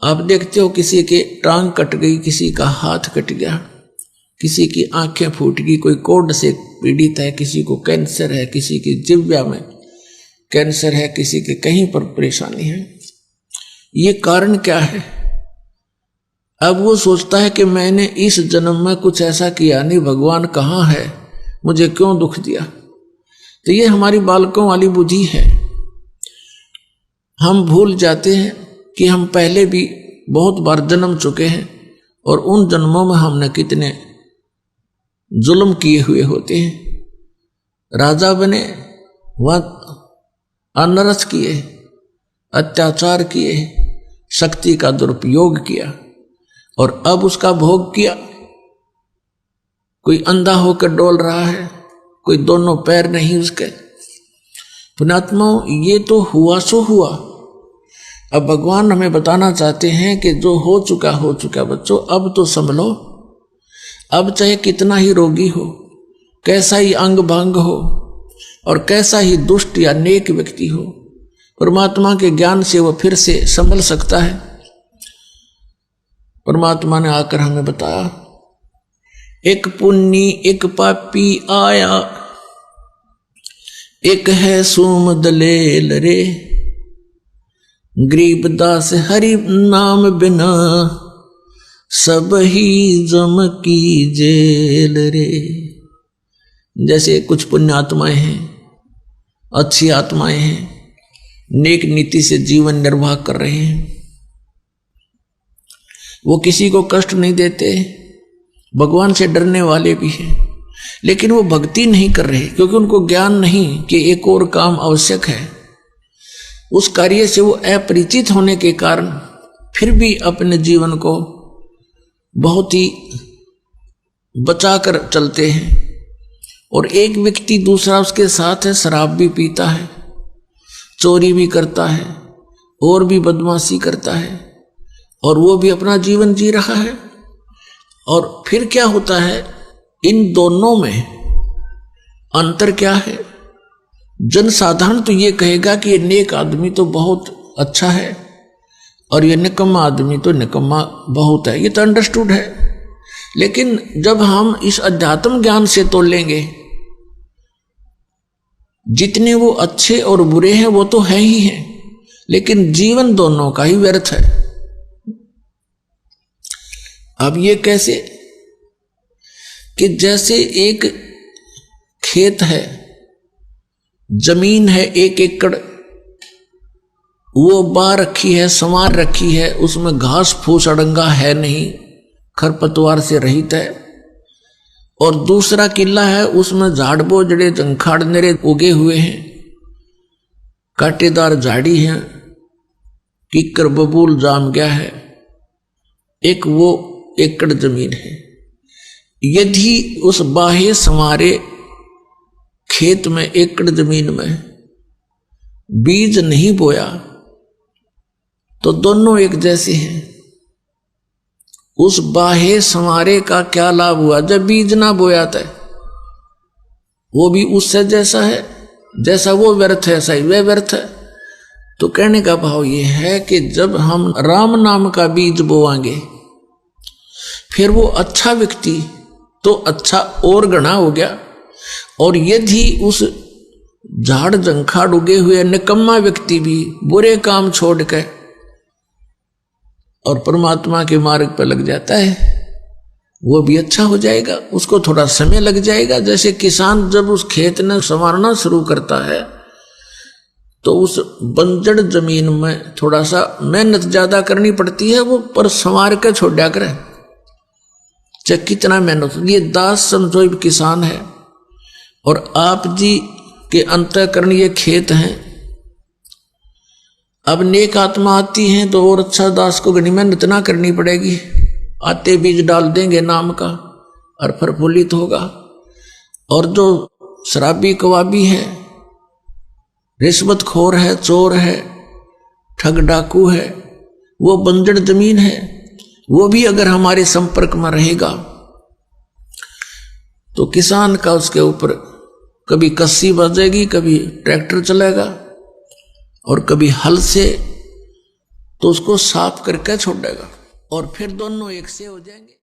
आप देखते हो किसी के टांग कट गई, किसी का हाथ कट गया, किसी की आंखें फूट गई, कोई कोढ़ से पीड़ित है, किसी को कैंसर है, किसी की जिह्वा में कैंसर है, किसी के कहीं पर परेशानी है। ये कारण क्या है? अब वो सोचता है कि मैंने इस जन्म में कुछ ऐसा किया नहीं, भगवान कहाँ है, मुझे क्यों दुख दिया। तो ये हमारी बालकों वाली बुद्धि है। हम भूल जाते हैं कि हम पहले भी बहुत बार जन्म चुके हैं और उन जन्मों में हमने कितने जुल्म किए हुए होते हैं। राजा बने, वह अनरस किए, अत्याचार किए, शक्ति का दुरुपयोग किया और अब उसका भोग किया। कोई अंधा होकर डोल रहा है, कोई दोनों पैर नहीं उसके। पुण्यात्माओं, ये तो हुआ सो हुआ। अब भगवान हमें बताना चाहते हैं कि जो हो चुका बच्चों, अब तो संभलो। अब चाहे कितना ही रोगी हो, कैसा ही अंग भंग हो और कैसा ही दुष्ट या नेक व्यक्ति हो, परमात्मा के ज्ञान से वह फिर से संभल सकता है। परमात्मा ने आकर हमें बताया, एक पुण्य एक पापी आया, एक है सूम दलेल रे, गरीबदास हरि नाम बिना, सब ही जम की जेल रे। जैसे कुछ पुण्य आत्माएं हैं, अच्छी आत्माएं हैं, नेक नीति से जीवन निर्वाह कर रहे हैं, वो किसी को कष्ट नहीं देते, भगवान से डरने वाले भी हैं, लेकिन वो भक्ति नहीं कर रहे क्योंकि उनको ज्ञान नहीं कि एक और काम आवश्यक है। उस कार्य से वो अपरिचित होने के कारण फिर भी अपने जीवन को बहुत ही बचाकर चलते हैं। और एक व्यक्ति दूसरा उसके साथ है, शराब भी पीता है, चोरी भी करता है और भी बदमाशी करता है और वो भी अपना जीवन जी रहा है। और फिर क्या होता है, इन दोनों में अंतर क्या है? जनसाधारण तो ये कहेगा कि ये नेक आदमी तो बहुत अच्छा है और ये निकम्मा आदमी तो निकम्मा बहुत है, ये तो अंडरस्टूड है। लेकिन जब हम इस अध्यात्म ज्ञान से तोलेंगे, जितने वो अच्छे और बुरे हैं वो तो है ही हैं, लेकिन जीवन दोनों का ही व्यर्थ है। अब ये कैसे कि जैसे एक खेत है, जमीन है 1 एकड़, वो बा रखी है, संवार रखी है, उसमें घास फूस अड़ंगा है नहीं, खरपतवार से रहित है। और दूसरा किला है, उसमें झाड़ बोझड़े जंखाड़ नेरे उगे हुए हैं, कांटेदार झाड़ी है, कीकर बबूल जाम गया है। एक वो एकड़ जमीन है। यदि उस बाहे संवारे खेत में, एकड़ जमीन में बीज नहीं बोया तो दोनों एक जैसे हैं। उस बाहे संवारे का क्या लाभ हुआ जब बीज ना बोया था? वो भी उससे जैसा है, जैसा वो व्यर्थ है ऐसा ही वह व्यर्थ है। तो कहने का भाव ये है कि जब हम राम नाम का बीज बोवांगे, फिर वो अच्छा व्यक्ति तो अच्छा और गणा हो गया। और यदि उस झाड़ जंखाड़ उगे हुए निकम्मा व्यक्ति भी बुरे काम छोड़ के और परमात्मा के मार्ग पर लग जाता है, वो भी अच्छा हो जाएगा। उसको थोड़ा समय लग जाएगा। जैसे किसान जब उस खेत ने संवारना शुरू करता है तो उस बंजर जमीन में थोड़ा सा मेहनत ज्यादा करनी पड़ती है, वो पर संवार के छोड़ दिया करे, चाहे कितना मेहनत। ये दास समझो किसान है और आप जी के अंतःकरण ये खेत हैं। अब नेक आत्मा आती है तो और अच्छा दास को घनी मेहनत ना करनी पड़ेगी, आते बीज डाल देंगे नाम का और प्रफुल्लित होगा। और जो शराबी कवाबी है, रिश्वतखोर है, चोर है, ठग डाकू है, वो बंजर जमीन है, वो भी अगर हमारे संपर्क में रहेगा तो किसान का उसके ऊपर कभी कस्सी बजेगी, कभी ट्रैक्टर चलेगा और कभी हल से तो उसको साफ करके छोड़ेगा और फिर दोनों एक से हो जाएंगे।